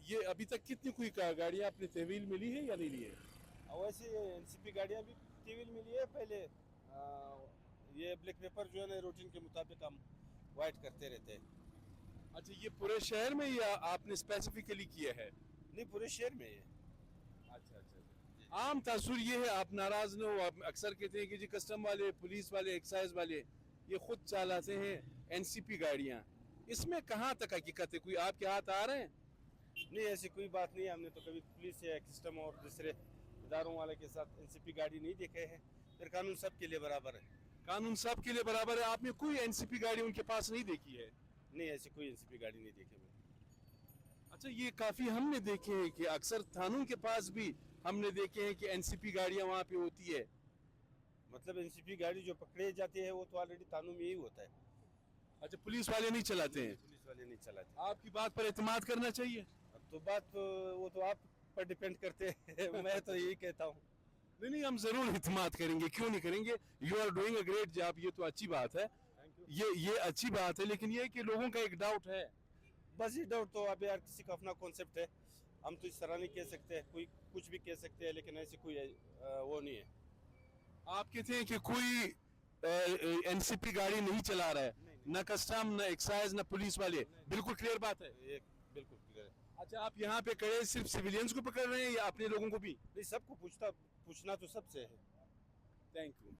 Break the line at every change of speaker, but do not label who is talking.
ये अभी तक कितनी कोई गाड़ियां आपने तहवील मिली है या नहीं ली है?
और वैसे एनसीपी गाड़ियाँ भी टीवील मिली है पहले। ये ब्लैक पेपर जो है ना रूटीन के मुताबिक हम वाइट करते रहते हैं।
अच्छा, ये पूरे शहर में या आपने स्पेसिफिकली किया है?
नहीं, पूरे शहर में है।
अच्छा अच्छा। आम तासुर ये है, आप नाराज न हो। आप अक्सर कहते हैं कि जी कस्टम वाले, पुलिस वाले, एक्साइज वाले ये खुद चलाते हैं एनसीपी गाड़ियां। इसमें कहाँ तक हकीकत है? कोई आपके हाथ आ रहे हैं?
नहीं, ऐसी कोई बात नहीं है। हमने तो कभी पुलिस या कस्टम और दूसरे इदारों वाले के साथ एनसीपी गाड़ी नहीं देखे हैं। फिर कानून सबके लिए बराबर है।
कानून सबके लिए बराबर है। आपने कोई एनसीपी गाड़ी उनके पास नहीं देखी है?
नहीं, ऐसी कोई एनसीपी गाड़ी नहीं देखी मैंने।
अच्छा, ये काफी हमने देखे हैं कि अक्सर थानों के पास भी हमने देखे हैं कि एनसीपी गाड़ियां वहां पे होती है।
मतलब एनसीपी गाड़ी जो पकड़े जाती है वो तो ऑलरेडी कानून में ही होता है।
अच्छा, पुलिस वाले नहीं चलाते हैं?
पुलिस वाले नहीं चलाते।
आपकी बात पर एतमाद करना चाहिए।
अब तो बात वो तो आप पर डिपेंड करते हैं। मैं तो यही कहता हूँ।
नहीं नहीं, हम जरूर इत्मीनान करेंगे, क्यों नहीं करेंगे। You are doing a great job, ये तो अच्छी बात है।
Thank you.
ये अच्छी बात है, लेकिन ये है कि लोगों का एक डाउट है।
बस ये डाउट तो अब यार किसी का अपना कॉन्सेप्ट है। हम तो इस तरह नहीं कह सकते। कोई कुछ भी कह सकते हैं, लेकिन ऐसी कोई वो नहीं है।
आप कहते हैं कि कोई एनसीपी गाड़ी नहीं चला रहा है,
नहीं,
न कस्टम, न एक्साइज, न पुलिस वाले।
नहीं।
बिल्कुल क्लियर बात है।
ये बिल्कुल क्लियर है।
अच्छा, आप यहाँ पे खड़े सिर्फ सिविलियंस को पकड़ रहे हैं या अपने लोगों को भी?
नहीं, सबको पूछना तो सबसे है।
Thank you.